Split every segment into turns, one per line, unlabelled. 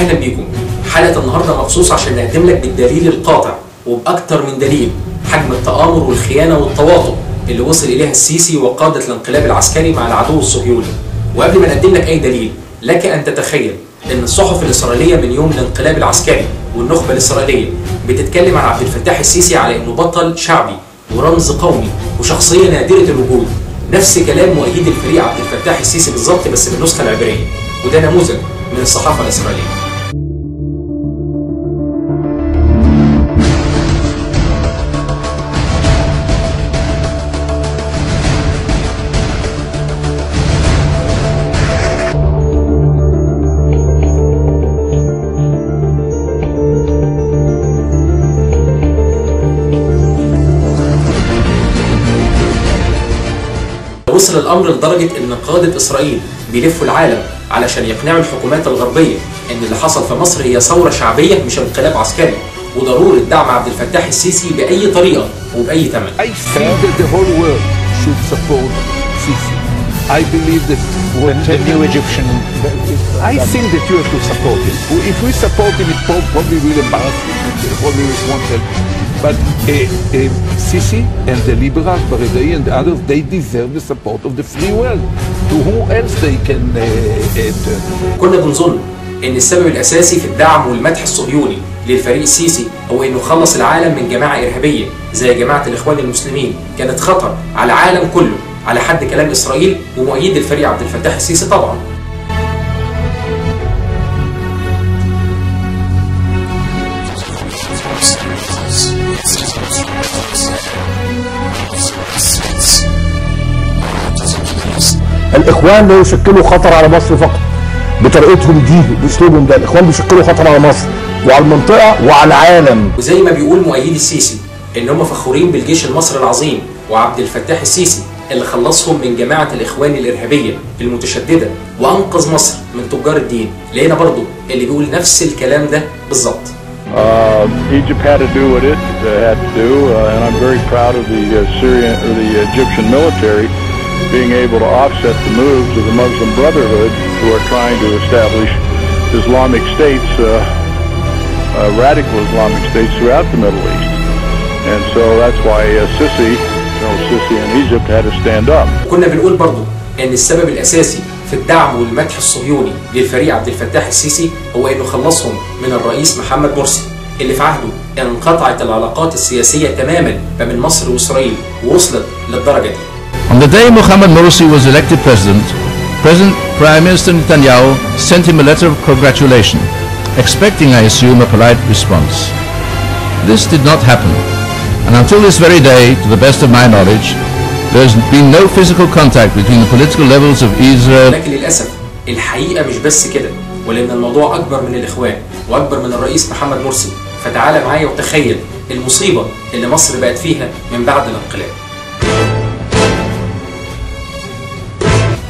اهلا بيكم. حلقه النهارده مخصوص عشان نقدم لك بالدليل القاطع وباكتر من دليل حجم التآمر والخيانه والتواطؤ اللي وصل اليها السيسي وقاده الانقلاب العسكري مع العدو الصهيوني. وقبل ما نقدم لك اي دليل، لك ان تتخيل ان الصحف الاسرائيليه من يوم الانقلاب العسكري والنخبه الاسرائيليه بتتكلم عن عبد الفتاح السيسي على انه بطل شعبي ورمز قومي وشخصيه نادره الوجود. نفس كلام مؤيدي الفريق عبد الفتاح السيسي بالظبط بس بالنسخه العبريه، وده نموذج من الصحافه الاسرائيليه. وصل الامر لدرجه ان قاده اسرائيل بيلفوا العالم علشان يقنعوا الحكومات الغربيه ان اللي حصل في مصر هي ثوره شعبيه مش انقلاب عسكري، وضروره دعم عبد الفتاح السيسي باي طريقه وباي ثمن.
I think that the whole world should support Sisi. I believe that the new Egyptian. I think that you have to support him. If we support him, it probably will embarrass him. Probably won't help. But Sisi and the liberals, Baradei and others, they deserve the support of the free world. To who else they can turn?
كنا بنظن ان السبب الاساسي في الدعم والمدح الصهيوني للفريق السيسي هو انه خلص العالم من جماعه ارهابيه زي جماعه الاخوان المسلمين كانت خطر على العالم كله، على حد كلام اسرائيل ومؤيد الفريق عبد الفتاح السيسي طبعا.
الاخوان لا يشكلوا خطر على مصر فقط بطريقتهم دي باسلوبهم ده، الاخوان بيشكلوا خطر على مصر وعلى المنطقه وعلى العالم.
وزي ما بيقول مؤيدي السيسي ان هم فخورين بالجيش المصري العظيم وعبد الفتاح السيسي اللي خلصهم من جماعه الاخوان الارهابيه المتشدده وانقذ مصر من تجار الدين. لقينا برضه اللي بيقول نفس الكلام ده بالظبط.
Egypt had to do what it had to do, and I'm very proud of the Syrian or the Egyptian military being able to offset the moves of the Muslim Brotherhood who are trying to establish Islamic states, radical Islamic states throughout the Middle East. And so that's why Sisi and Egypt had to stand up.
كنا بنقول برضو ان السبب الاساسي في الدعم والمدح الصهيوني للفريق عبد الفتاح السيسي هو انه خلصهم من الرئيس محمد مرسي اللي في عهده انقطعت العلاقات السياسيه تماما ما بين مصر واسرائيل ووصلت للدرجه دي.
On the day Mohamed Morsi was elected president, Prime Minister Netanyahu sent him a letter of congratulation, expecting, I assume, a polite response. This did not happen, and until this very day, to the best of my knowledge, there has been no physical contact between the political levels of Israel.
لكن للأسف الحقيقة مش بس كده، ولأن الموضوع أكبر من الإخوان وأكبر من الرئيس محمد مرسي. فتعال معايا وتخيل المصيبة اللي مصر بقت فيها من بعد الانقلاب.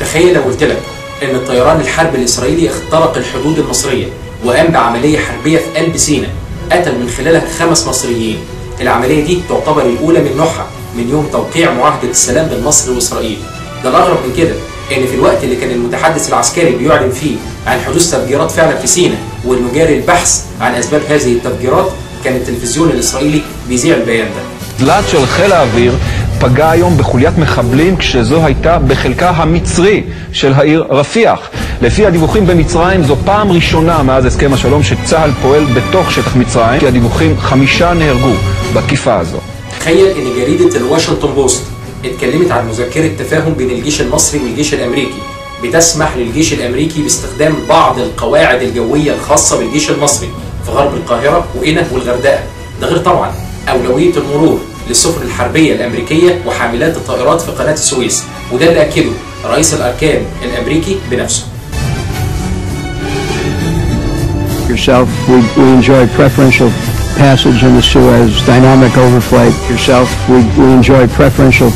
تخيل لو قلت لك ان الطيران الحرب الاسرائيلي اخترق الحدود المصريه وقام بعمليه حربيه في قلب سيناء قتل من خلالها 5 مصريين. العمليه دي تعتبر الاولى من نوعها من يوم توقيع معاهده السلام بين مصر واسرائيل. ده الاغرب من كده ان في الوقت اللي كان المتحدث العسكري بيعلن فيه عن حدوث تفجيرات فعلا في سيناء وانه جاري البحث عن اسباب هذه التفجيرات، كان التلفزيون الاسرائيلي بيذيع البيان ده.
דלת של חיל האוויר פגע היום בחוליית מחבלים כשזו הייתה בחלקה המצרי של העיר רפיח. לפי הדיווחים במצרים זו פעם ראשונה מאז הסכם השלום שצה"ל פועל בתוך שטח מצרים, כי הדיווחים 5 נהרגו בכיפה הזו.
تخيل ان جريده الواشنطن بوست اتكلمت عن مذكره تفاهم بين الجيش المصري والجيش الامريكي بتسمح للجيش الامريكي باستخدام بعض القواعد الجويه الخاصه بالجيش المصري في غرب القاهره وقنا والغردقه. ده غير طبعا اولويه المرور للسفن الحربيه الامريكيه وحاملات الطائرات في قناه السويس، وده اللي اكده رئيس الاركان الامريكي بنفسه.
Yourself, we enjoy preferential passage in the Suez, dynamic overflight. Yourself, we enjoy preferential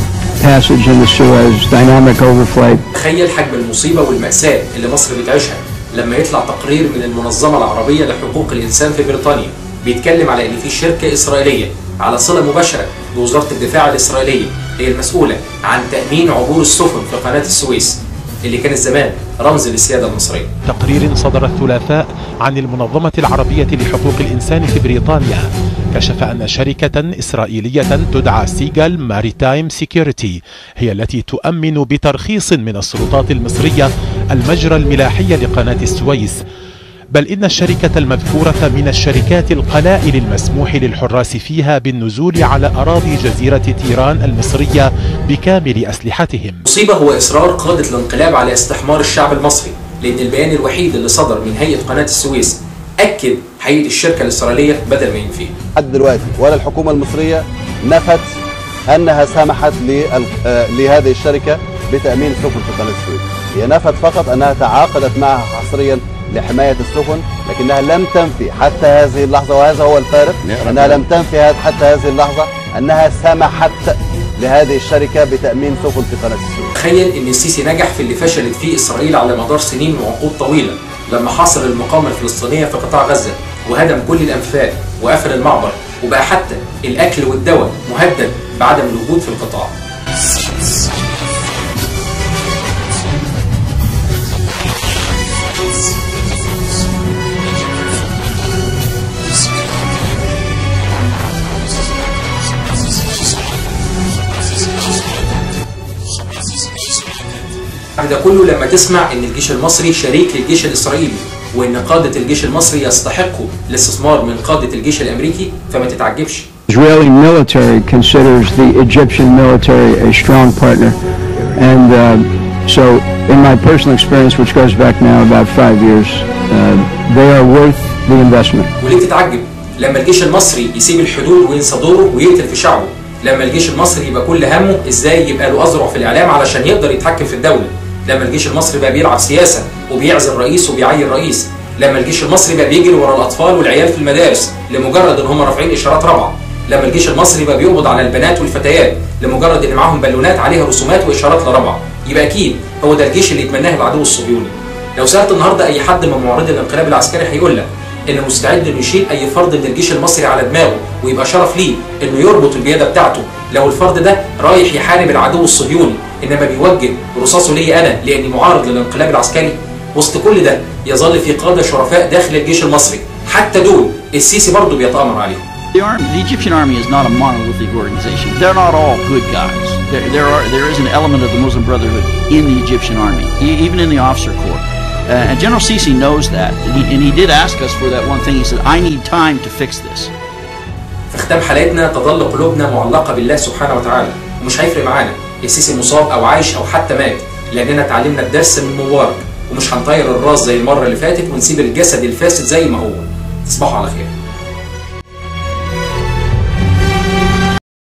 passage in the Suez, dynamic overflight.
تخيل حجم المصيبه والمأساة اللي مصر بتعيشها لما يطلع تقرير من المنظمه العربيه لحقوق الانسان في بريطانيا بيتكلم على ان في شركه اسرائيليه على صله مباشره بوزاره الدفاع الاسرائيليه هي المسؤوله عن تامين عبور السفن في قناه السويس. اللي كانت زمان رمز للسيادة المصرية.
تقرير صدر الثلاثاء عن المنظمة العربية لحقوق الإنسان في بريطانيا كشف أن شركة إسرائيلية تدعى سيجال ماريتايم سيكيورتي هي التي تؤمن بترخيص من السلطات المصرية المجرى الملاحي لقناة السويس، بل إن الشركة المذكورة من الشركات القلائل المسموح للحراس فيها بالنزول على أراضي جزيرة تيران المصرية بكامل أسلحتهم.
المصيبة هو إصرار قادة الانقلاب على استحمار الشعب المصري، لأن البيان الوحيد اللي صدر من هيئة قناة السويس أكد حقيقة الشركة الإسرائيلية بدل ما ينفيه.
لحد دلوقتي ولا الحكومة المصرية نفت أنها سمحت لهذه الشركة بتأمين السفن في قناة السويس. هي نفت فقط أنها تعاقدت معها حصريا لحماية السفن، لكنها لم تنفي حتى هذه اللحظة، وهذا هو الفارق، أنها لم تنفي حتى هذه اللحظة أنها سمحت لهذه الشركة بتأمين سفن في قناة السويس.
تخيل إن السيسي نجح في اللي فشلت فيه إسرائيل على مدار سنين وعقود طويلة، لما حاصر المقاومة الفلسطينية في قطاع غزة وهدم كل الأنفاق وقفل المعبر، وبقى حتى الأكل والدواء مهدد بعدم الوجود في القطاع. ده كله لما تسمع ان الجيش المصري شريك للجيش الاسرائيلي، وان قادة الجيش المصري يستحقوا الاستثمار من قادة الجيش الامريكي، فما تتعجبش.
Israeli military considers the Egyptian military a strong partner, and so in my personal experience, which goes back now about 5 years, they are worth the investment.
وليه تتعجب لما الجيش المصري يسيب الحدود وينسى دوره ويقتل في شعبه؟ لما الجيش المصري يبقى كل همه ازاي يبقى له اذرع في الاعلام علشان يقدر يتحكم في الدوله، لما الجيش المصري بقى بيلعب سياسه وبيعزل رئيس وبيعين رئيس، لما الجيش المصري بقى بيجري ورا الاطفال والعيال في المدارس لمجرد ان هم رافعين اشارات رابعه، لما الجيش المصري بقى بيقبض على البنات والفتيات لمجرد ان معاهم بالونات عليها رسومات واشارات لرابعه، يبقى اكيد هو ده الجيش اللي يتمناه العدو الصهيوني. لو سالت النهارده اي حد من معارضي الانقلاب العسكري هيقول لك انه مستعد انه يشيل اي فرد من الجيش المصري على دماغه ويبقى شرف ليه انه يربط القياده بتاعته لو الفرد ده رايح يحارب العدو الصهيوني، انما بيوجه رصاصه ليا انا لاني معارض للانقلاب العسكري. وسط كل ده يظل في قاده شرفاء داخل الجيش المصري، حتى دول السيسي برضه بيتآمر عليهم.
The Egyptian army is not a monolithic organization. They're not all good guys. There is an element of the Muslim Brotherhood in the Egyptian army, even in the officer corps. And General Sisi knows that, and he did ask us for that one thing. He said, "I need time to fix this."
في ختام حلقتنا تظل قلوبنا معلقه بالله سبحانه وتعالى، ومش هيفرق معانا السيسي مصاب او عايش او حتى مات، لاننا اتعلمنا الدرس من مبارك، ومش هنطير الراس زي المره اللي فاتت ونسيب الجسد الفاسد زي ما هو. تصبحوا على خير.